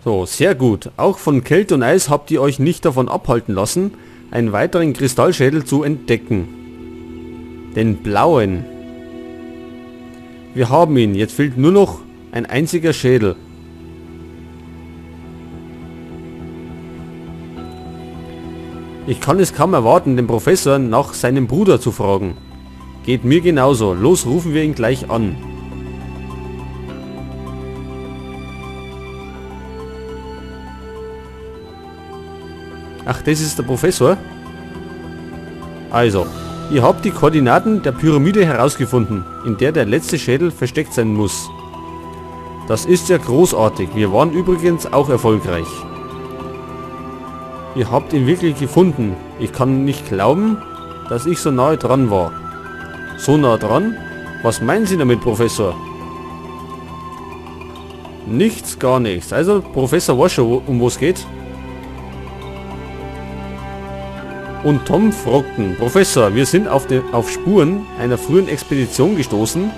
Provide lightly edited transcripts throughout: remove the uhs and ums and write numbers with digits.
So, sehr gut. Auch von Kälte und Eis habt ihr euch nicht davon abhalten lassen, einen weiteren Kristallschädel zu entdecken. Den blauen. Wir haben ihn. Jetzt fehlt nur noch ein einziger Schädel. Ich kann es kaum erwarten, den Professor nach seinem Bruder zu fragen. Geht mir genauso. Los, rufen wir ihn gleich an. Ach, das ist der Professor? Also, ihr habt die Koordinaten der Pyramide herausgefunden, in der der letzte Schädel versteckt sein muss. Das ist ja großartig. Wir waren übrigens auch erfolgreich. Ihr habt ihn wirklich gefunden. Ich kann nicht glauben, dass ich so nahe dran war. So nah dran? Was meinen Sie damit, Professor? Nichts, gar nichts. Also, Professor weiß schon, um was geht. Und Tom fragten, Professor, wir sind auf Spuren einer frühen Expedition gestoßen.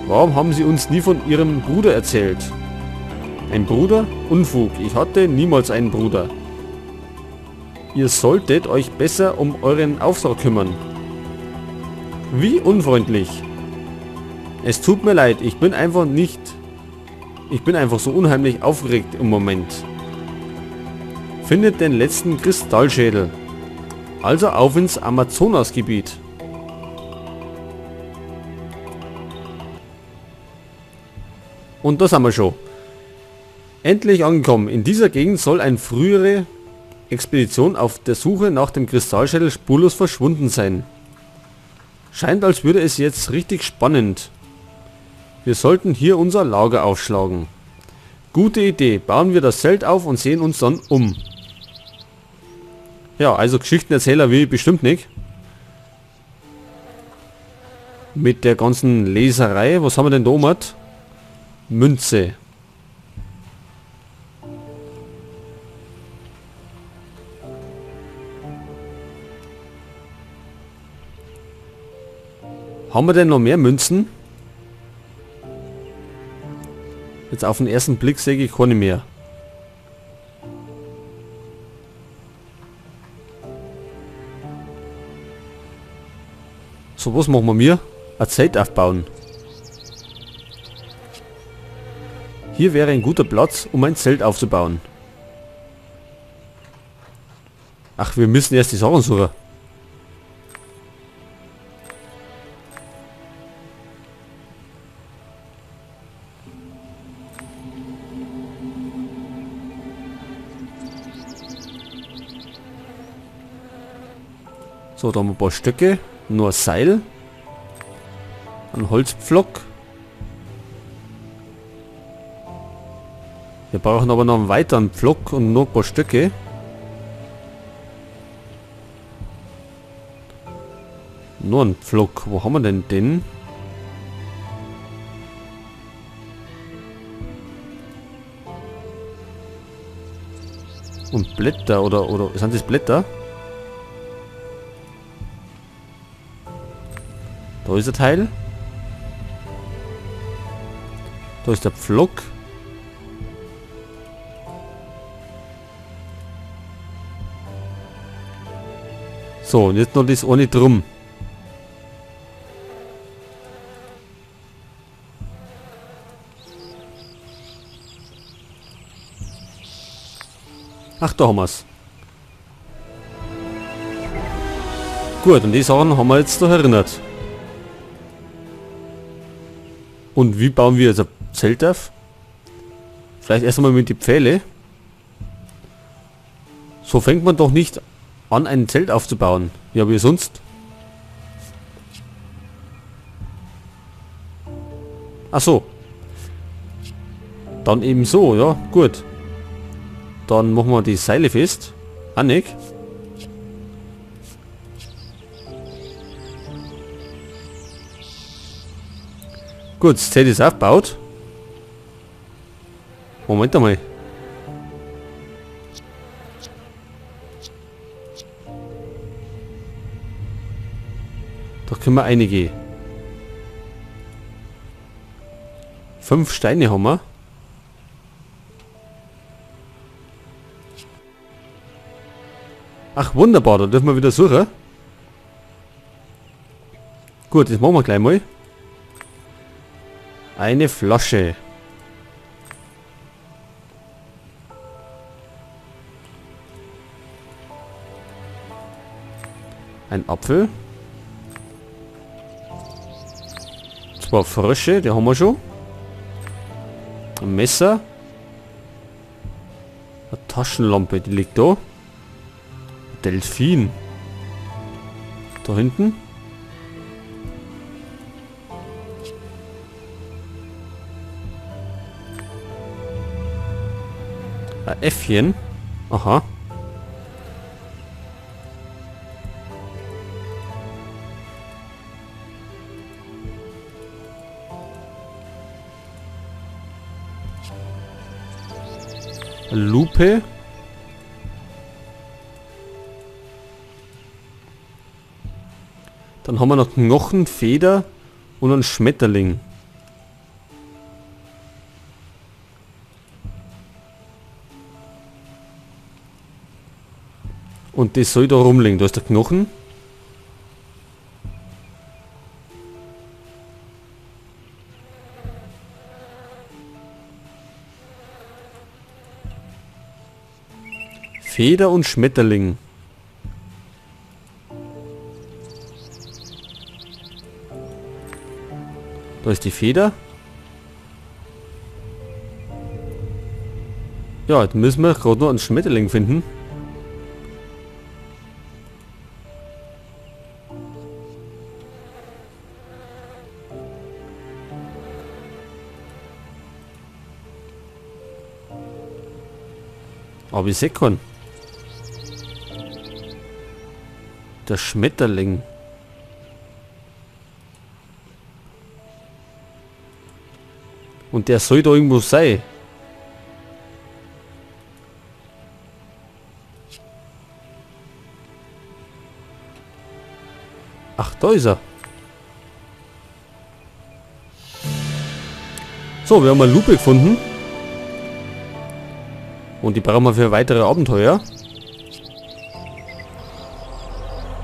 Warum haben Sie uns nie von Ihrem Bruder erzählt? Ein Bruder? Unfug, ich hatte niemals einen Bruder. Ihr solltet euch besser um euren Auftrag kümmern. Wie unfreundlich. Es tut mir leid, ich bin einfach so unheimlich aufgeregt im Moment. Findet den letzten Kristallschädel. Also auf ins Amazonasgebiet. Und da sind wir schon. Endlich angekommen. In dieser Gegend soll eine frühere Expedition auf der Suche nach dem Kristallschädel spurlos verschwunden sein. Scheint, als würde es jetzt richtig spannend. Wir sollten hier unser Lager aufschlagen. Gute Idee. Bauen wir das Zelt auf und sehen uns dann um. Ja, also Geschichtenerzähler will ich bestimmt nicht. Mit der ganzen Leserei. Was haben wir denn da oben? Münze. Haben wir denn noch mehr Münzen? Jetzt auf den ersten Blick sehe ich keine mehr. So, was machen wir mir? Ein Zelt aufbauen. Hier wäre ein guter Platz, um ein Zelt aufzubauen. Ach, wir müssen erst die Sachen suchen. So, da haben wir ein paar Stöcke. Nur ein Seil. Ein Holzpflock. Wir brauchen aber noch einen weiteren Pflock und noch ein paar Stöcke. Nur ein Pflock. Wo haben wir denn den? Und Blätter oder sind das Blätter? Da ist der Teil. Da ist der Pflock. So, und jetzt noch das ohne drum. Ach, da haben wir es. Gut, und die Sachen haben wir jetzt da erinnert. Und wie bauen wir jetzt ein Zelt auf? Vielleicht erst einmal mit die Pfähle. So fängt man doch nicht an, ein Zelt aufzubauen. Ja, wie sonst? Ach so. Dann eben so, ja, gut. Dann machen wir die Seile fest. Annik. Gut, das Zelt ist aufgebaut. Moment einmal. Da können wir einige. 5 Steine haben wir. Ach, wunderbar, da dürfen wir wieder suchen. Gut, das machen wir gleich mal. Eine Flasche. Ein Apfel. 2 Frösche, die haben wir schon. Ein Messer. Eine Taschenlampe, die liegt da. Delfin. Da hinten. Ein Äffchen. Aha. Eine Lupe. Dann haben wir noch Knochen, Feder und einen Schmetterling. Und das soll da rumliegen. Da ist der Knochen. Feder und Schmetterling. Da ist die Feder. Ja, jetzt müssen wir gerade noch einen Schmetterling finden. Aber ich sehe keinen. Der Schmetterling. Und der soll da irgendwo sein. Ach, da ist er. So, wir haben eine Lupe gefunden. Und die brauchen wir für weitere Abenteuer.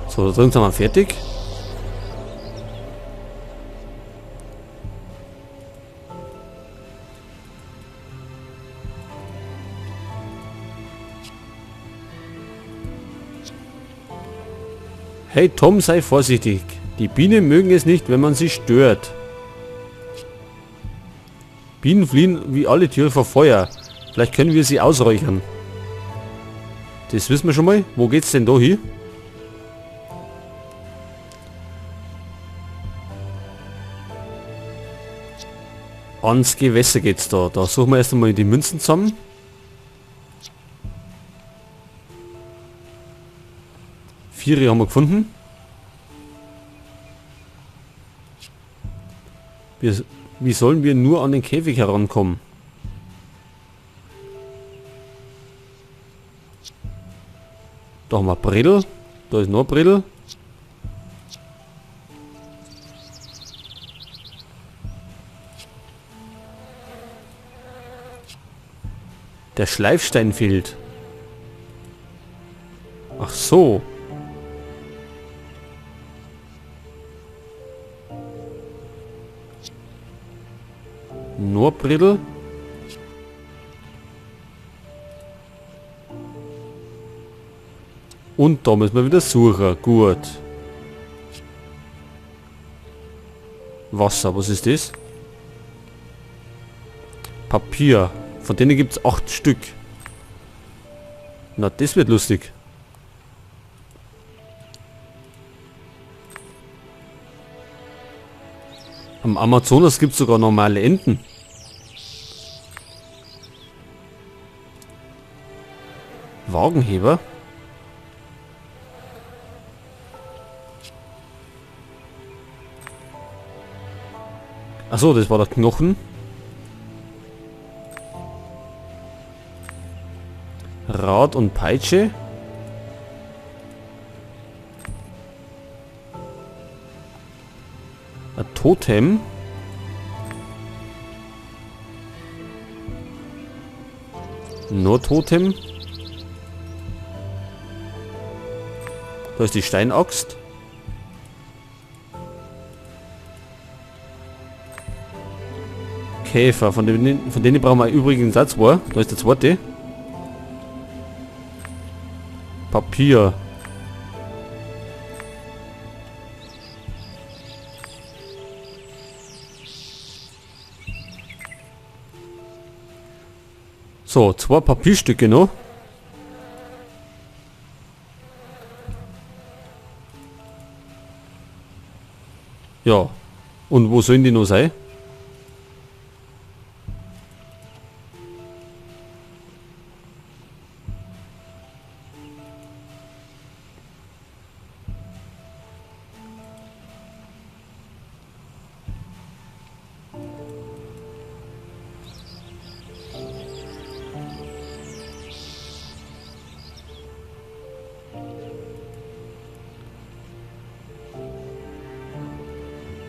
So, da drin sind wir fertig. Hey Tom, sei vorsichtig. Die Bienen mögen es nicht, wenn man sie stört. Bienen fliehen wie alle Tiere vor Feuer. Vielleicht können wir sie ausräuchern. Das wissen wir schon mal. Wo geht's denn da hin? Ans Gewässer geht's da. Da suchen wir erst einmal die Münzen zusammen. Viere haben wir gefunden. Wie sollen wir nur an den Käfig herankommen? Da haben wir Bredel. Da ist noch Bredel. Der Schleifstein fehlt. Ach so. Nur Bredel. Und da müssen wir wieder suchen. Gut. Wasser, was ist das? Papier. Von denen gibt es 8 Stück. Na, das wird lustig. Am Amazonas gibt es sogar normale Enten. Wagenheber. Achso, das war der Knochen. Rad und Peitsche. Ein Totem. Nur Totem. Da ist die Steinaxt. Käfer, von denen brauchen wir übrigens auch zwei. Da ist der zweite. Papier. So, 2 Papierstücke noch. Ja. Und wo sollen die noch sein?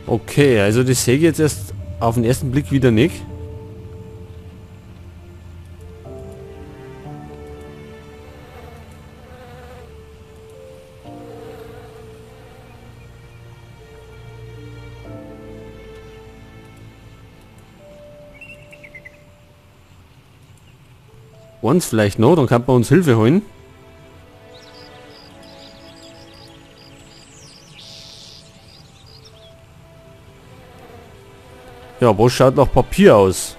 Okay, also das sehe ich jetzt erst auf den ersten Blick wieder nicht. Eins vielleicht noch, dann kann man uns Hilfe holen. Ja, wo schaut nach Papier aus?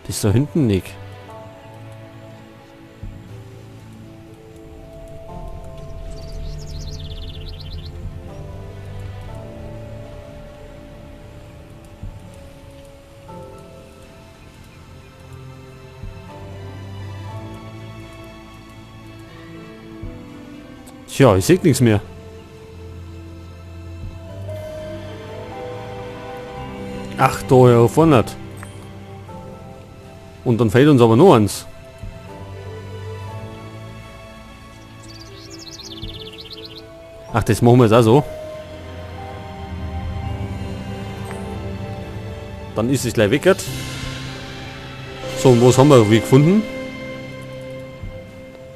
Das ist da hinten nicht. Tja, ich sehe nichts mehr. Ach, da ja vorne. Und dann fehlt uns aber nur eins. Ach, das machen wir jetzt auch so. Dann ist es gleich weg. So, und was haben wir wie gefunden?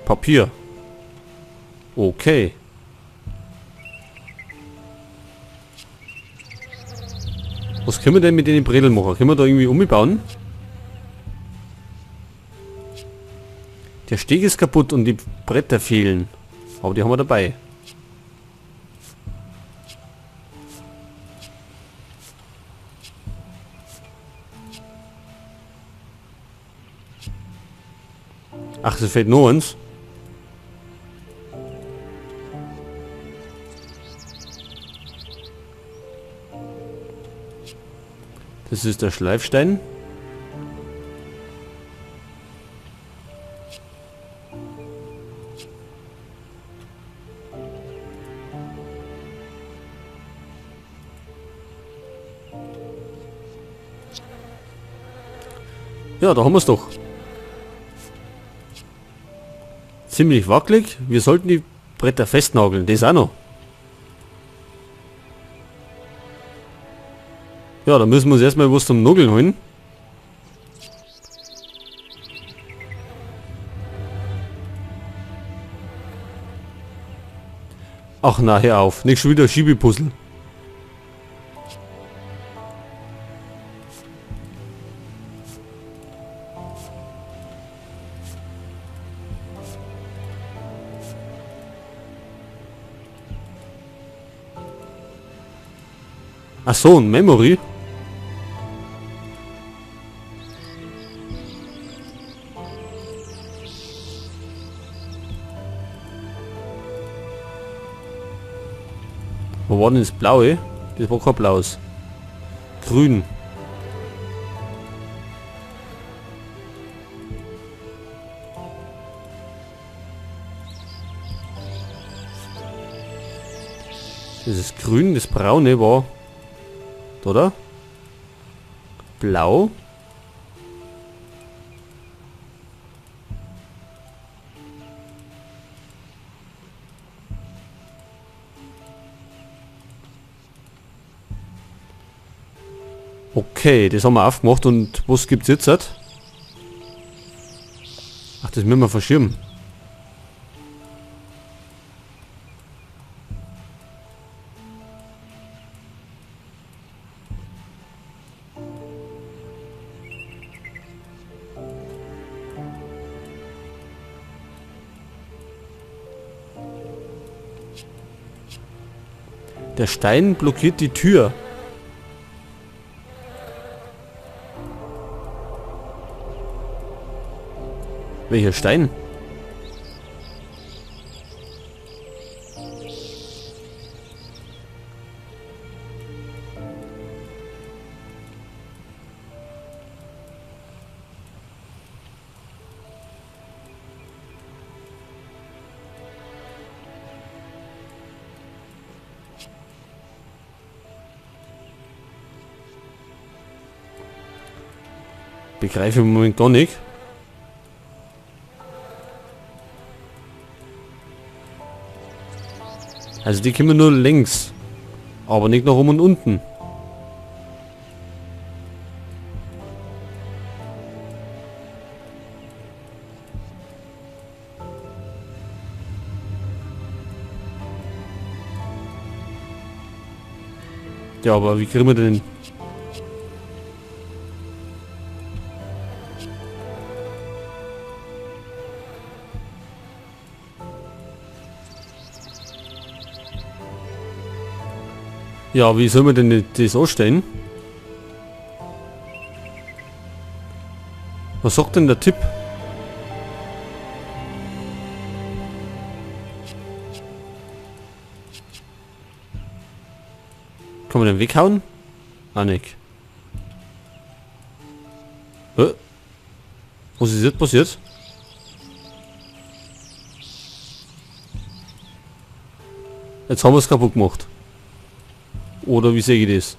Papier. Okay. Was können wir denn mit den Bredel machen? Können wir da irgendwie umbauen? Der Steg ist kaputt und die Bretter fehlen. Aber die haben wir dabei. Ach, es fehlt nur eins. Das ist der Schleifstein. Ja, da haben wir es doch. Ziemlich wackelig. Wir sollten die Bretter festnageln. Das auch noch. Ja, da müssen wir uns erstmal was zum Nageln holen. Ach na, hör auf. Nicht schon wieder Schiebepuzzle. Ach so, ein Memory. Wo war denn das Blaue? Das war kein Blaues. Grün. Das ist grün, das Braune war... Oder? Blau. Okay, das haben wir aufgemacht und was gibt's jetzt? Ach, das müssen wir verschirmen. Der Stein blockiert die Tür. Welcher Stein? Begreife im Moment gar nicht. Also die kommen nur längs, aber nicht nach oben und unten. Ja, aber wie kriegen wir denn... Ja, wie soll man denn das anstellen? Was sagt denn der Tipp? Kann man den weghauen? Ah, nicht. Was ist jetzt passiert? Jetzt haben wir es kaputt gemacht. Oder wie sehe ich das?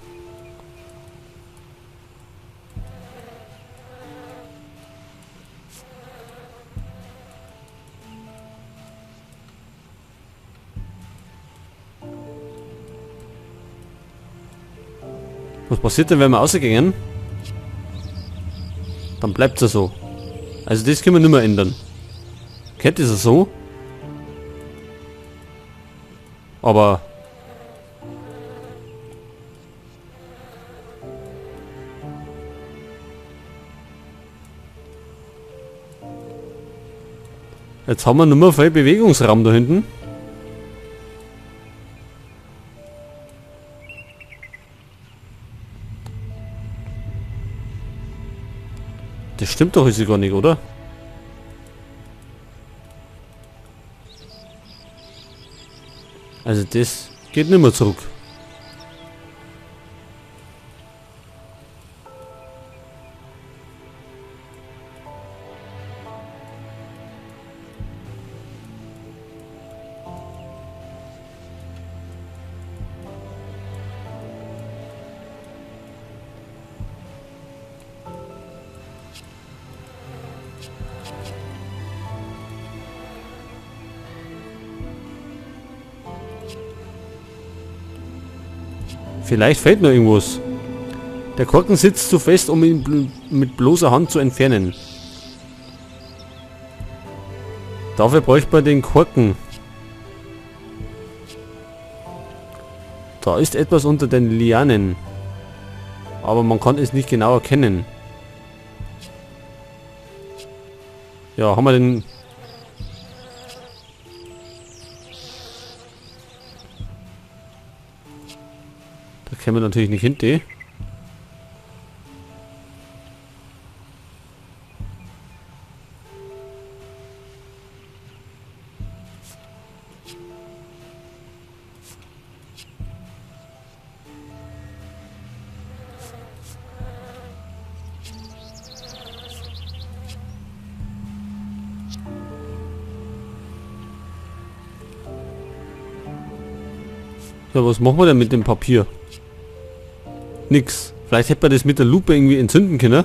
Was passiert denn, wenn wir rausgehen? Dann bleibt es so. Also das können wir nicht mehr ändern. Kennt ihr es so? Aber... Jetzt haben wir nur mehr viel Bewegungsraum da hinten. Das stimmt doch jetzt gar nicht, oder? Also das geht nicht mehr zurück. Vielleicht fehlt noch irgendwas. Der Korken sitzt zu fest, um ihn mit bloßer Hand zu entfernen. Dafür bräuchte man den Korken. Da ist etwas unter den Lianen. Aber man kann es nicht genau erkennen. Ja, haben wir den... Da können wir natürlich nicht hinter. Ja, was machen wir denn mit dem Papier? Nix. Vielleicht hätte man das mit der Lupe irgendwie entzünden können.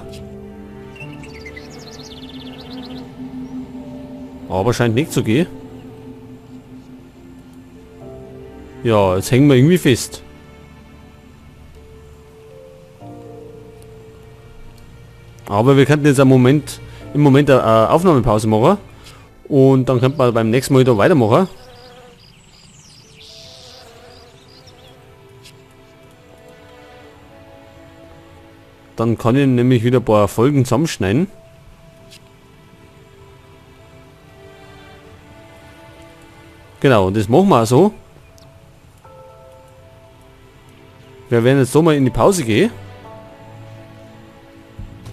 Aber scheint nicht zu gehen. Ja, jetzt hängen wir irgendwie fest. Aber wir könnten jetzt einen Moment im Moment eine Aufnahmepause machen. Und dann könnte man beim nächsten Mal wieder weitermachen. Dann kann ich nämlich wieder ein paar Folgen zusammenschneiden. Genau, und das machen wir auch so. Wir werden jetzt so mal in die Pause gehen.